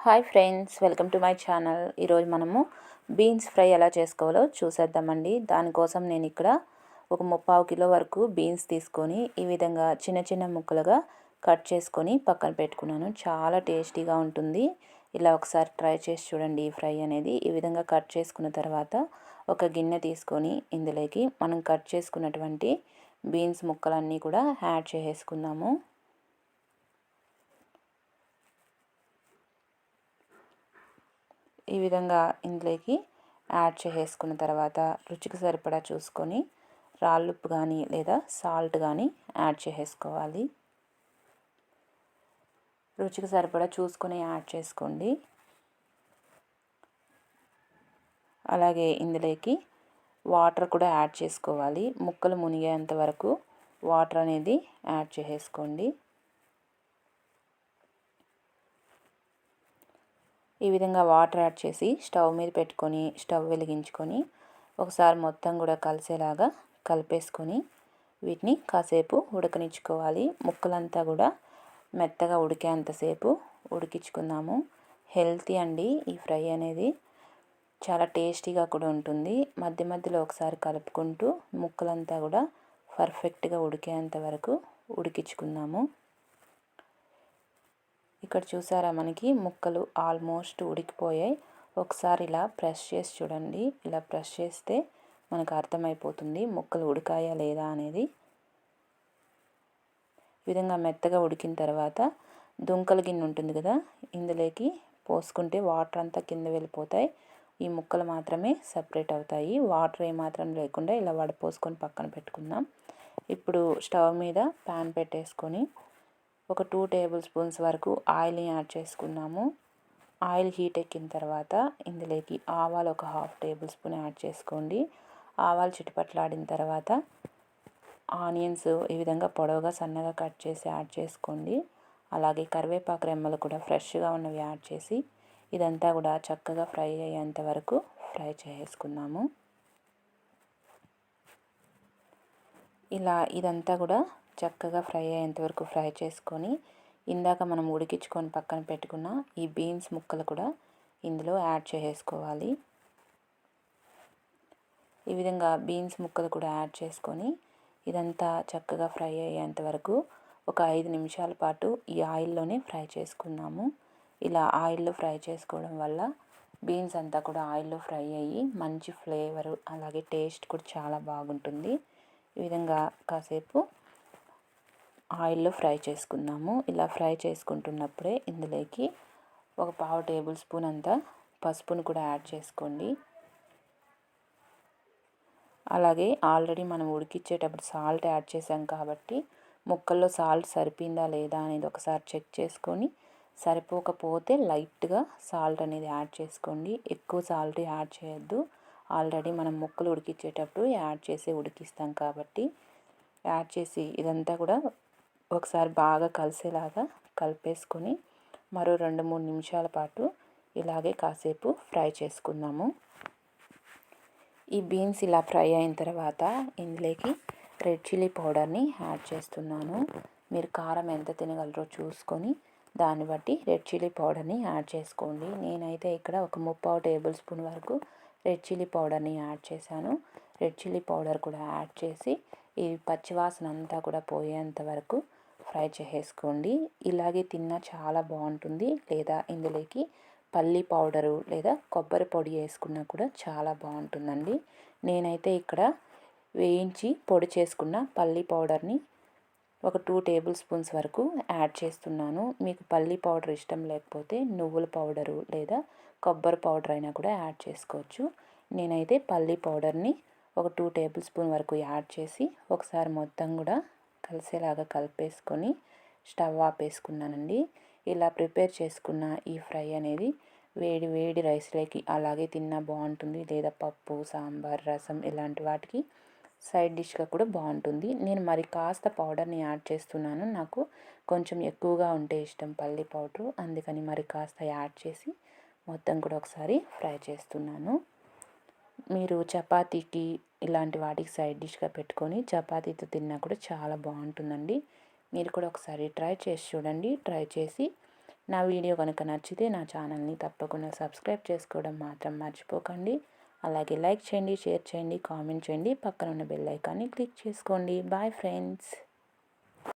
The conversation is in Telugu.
Hi friends, welcome to my channel. ఈరోజు మనము బీన్స్ ఫ్రై ఎలా చేసుకోవాలో చూసేద్దామండి. దానికోసం నేను ఇక్కడ ఒక 3/4 కిలో వరకు బీన్స్ తీసుకొని ఈ విధంగా చిన్న చిన్న ముక్కలుగా కట్ చేసుకొని పక్కన పెట్టుకున్నాను. చాలా టేస్టీగా ఉంటుంది. ఇలా ఒకసారి ట్రై చేసి చూడండి. ఈ ఫ్రై అనేది ఈ విధంగా కట్ చేసుకున్న తర్వాత ఒక గిన్నె తీసుకొని ఇందులోకి మనం కట్ చేసుకున్నటువంటి బీన్స్ ముక్కలన్నీ కూడా యాడ్ చేసుకుందాము. ఈ విధంగా ఇందులోకి యాడ్ చేసుకున్న తర్వాత రుచికి సరిపడా చూసుకొని రాళ్ళుప్పు కానీ లేదా సాల్ట్ కానీ యాడ్ చేసుకోవాలి. రుచికి సరిపడా చూసుకొని యాడ్ చేసుకోండి. అలాగే ఇందులోకి వాటర్ కూడా యాడ్ చేసుకోవాలి. ముక్కలు మునిగేంత వరకు వాటర్ అనేది యాడ్ చేసుకోండి. ఈ విధంగా వాటర్ యాడ్ చేసి స్టవ్ మీద పెట్టుకొని స్టవ్ వెలిగించుకొని ఒకసారి మొత్తం కూడా కలిసేలాగా కలిపేసుకొని వీటిని కాసేపు ఉడకనిచ్చుకోవాలి. ముక్కలంతా కూడా మెత్తగా ఉడికేంతసేపు ఉడికించుకుందాము. హెల్తీ అండి ఈ ఫ్రై అనేది, చాలా టేస్టీగా కూడా ఉంటుంది. మధ్య మధ్యలో ఒకసారి కలుపుకుంటూ ముక్కలంతా కూడా పర్ఫెక్ట్గా ఉడికేంత వరకు ఉడికించుకుందాము. ఇక్కడ చూసారా, మనకి ముక్కలు ఆల్మోస్ట్ ఉడికిపోయాయి. ఒకసారి ఇలా ప్రెస్ చేసి చూడండి. ఇలా ప్రెస్ చేస్తే మనకు అర్థమైపోతుంది ముక్కలు ఉడికాయా లేదా అనేది. ఈ విధంగా మెత్తగా ఉడికిన తర్వాత దుంకల గిన్నె ఉంటుంది కదా, ఇందులోకి పోసుకుంటే వాటర్ అంతా కింద వెళ్ళిపోతాయి. ఈ ముక్కలు మాత్రమే సపరేట్ అవుతాయి. వాటర్ ఏమాత్రం లేకుండా ఇలా వడపోసుకొని పక్కన పెట్టుకుందాం. ఇప్పుడు స్టవ్ మీద ప్యాన్ పెట్టేసుకొని ఒక 2 టేబుల్ స్పూన్స్ వరకు ఆయిల్ని యాడ్ చేసుకున్నాము. ఆయిల్ హీట్ ఎక్కిన తర్వాత ఇందులోకి ఆవాలు ఒక 1/2 టేబుల్ స్పూన్ యాడ్ చేసుకోండి. ఆవాలు చిటపట్లాడిన తర్వాత ఆనియన్స్ ఈ విధంగా పొడవుగా సన్నగా కట్ చేసి యాడ్ చేసుకోండి. అలాగే కరివేపాకు రెమ్మలు కూడా ఫ్రెష్గా ఉన్నవి యాడ్ చేసి ఇదంతా కూడా చక్కగా ఫ్రై అయ్యేంత వరకు ఫ్రై చేసుకుందాము. ఇలా ఇదంతా కూడా చక్కగా ఫ్రై అయ్యేంత వరకు ఫ్రై చేసుకొని ఇందాక మనం ఉడికించుకొని పక్కన పెట్టుకున్న ఈ బీన్స్ ముక్కలు కూడా ఇందులో యాడ్ చేసుకోవాలి. ఈ విధంగా బీన్స్ ముక్కలు కూడా యాడ్ చేసుకొని ఇదంతా చక్కగా ఫ్రై అయ్యేంత వరకు ఒక 5 నిమిషాల పాటు ఈ ఆయిల్లోనే ఫ్రై చేసుకుందాము. ఇలా ఆయిల్లో ఫ్రై చేసుకోవడం వల్ల బీన్స్ అంతా కూడా ఆయిల్లో ఫ్రై అయ్యి మంచి ఫ్లేవరు అలాగే టేస్ట్ కూడా చాలా బాగుంటుంది. ఈ విధంగా కాసేపు ఆయిల్లో ఫ్రై చేసుకుందాము. ఇలా ఫ్రై చేసుకుంటున్నప్పుడే ఇందులోకి ఒక 1/2 టేబుల్ స్పూన్ అంతా పసుపును కూడా యాడ్ చేసుకోండి. అలాగే ఆల్రెడీ మనం ఉడికించేటప్పుడు సాల్ట్ యాడ్ చేసాం కాబట్టి ముక్కల్లో సాల్ట్ సరిపోయిందా లేదా అనేది ఒకసారి చెక్ చేసుకొని సరిపోకపోతే లైట్గా సాల్ట్ అనేది యాడ్ చేసుకోండి. ఎక్కువ సాల్ట్ యాడ్ చేయొద్దు. ఆల్రెడీ మనం ముక్కలు ఉడికించేటప్పుడు యాడ్ చేసి ఉడికిస్తాం కాబట్టి యాడ్ చేసి ఇదంతా కూడా ఒకసారి బాగా కలిసేలాగా కలిపేసుకొని మరో 2-3 నిమిషాల పాటు ఇలాగే కాసేపు ఫ్రై చేసుకుందాము. ఈ బీన్స్ ఇలా ఫ్రై అయిన తర్వాత ఇందులోకి రెడ్ చిల్లీ పౌడర్ని యాడ్ చేస్తున్నాను. మీరు కారం ఎంత తినగలరో చూసుకొని దాన్ని బట్టి రెడ్ చిల్లీ పౌడర్ని యాడ్ చేసుకోండి. నేనైతే ఇక్కడ ఒక 3/4 టేబుల్ స్పూన్ వరకు రెడ్ చిల్లీ పౌడర్ని యాడ్ చేశాను. రెడ్ చిల్లీ పౌడర్ కూడా యాడ్ చేసి ఈ పచ్చివాసన అంతా కూడా పోయేంత వరకు ఫ్రై చేసుకోండి. ఇలాగే తిన్నా చాలా బాగుంటుంది. లేదా ఇందులోకి పల్లి పౌడరు లేదా కొబ్బరి పొడి వేసుకున్నా కూడా చాలా బాగుంటుందండి. నేనైతే ఇక్కడ వేయించి పొడి చేసుకున్న పల్లి పౌడర్ని ఒక 2 టేబుల్ స్పూన్స్ వరకు యాడ్ చేస్తున్నాను. మీకు పల్లి పౌడర్ ఇష్టం లేకపోతే నువ్వుల పౌడరు లేదా కొబ్బరి పౌడర్ అయినా కూడా యాడ్ చేసుకోవచ్చు. నేనైతే పల్లి పౌడర్ని ఒక 2 టేబుల్ స్పూన్ వరకు యాడ్ చేసి ఒకసారి మొత్తం కూడా కలిసేలాగా కలిపేసుకొని స్టవ్ ఆపేసుకున్నానండి. ఇలా ప్రిపేర్ చేసుకున్న ఈ ఫ్రై అనేది వేడి వేడి రైస్లోకి అలాగే తిన్నా బాగుంటుంది. లేదా పప్పు, సాంబార్, రసం ఇలాంటి వాటికి సైడ్ డిష్గా కూడా బాగుంటుంది. నేను మరి కాస్త పౌడర్ని యాడ్ చేస్తున్నాను. నాకు కొంచెం ఎక్కువగా ఉంటే ఇష్టం పల్లి పౌడరు, అందుకని మరి కాస్త యాడ్ చేసి మొత్తం కూడా ఒకసారి ఫ్రై చేస్తున్నాను. మీరు చపాతీకి ఇలాంటి వాటికి సైడ్ డిష్గా పెట్టుకొని చపాతీతో తిన్నా కూడా చాలా బాగుంటుందండి. మీరు కూడా ఒకసారి ట్రై చేసి చూడండి. ట్రై చేసి నా వీడియో కనుక నచ్చితే నా ఛానల్ని తప్పకుండా సబ్స్క్రైబ్ చేసుకోవడం మాత్రం మర్చిపోకండి. అలాగే లైక్ చేయండి, షేర్ చేయండి, కామెంట్ చేయండి, పక్కన ఉన్న బెల్ ఐకాన్ని క్లిక్ చేసుకోండి. Bye friends.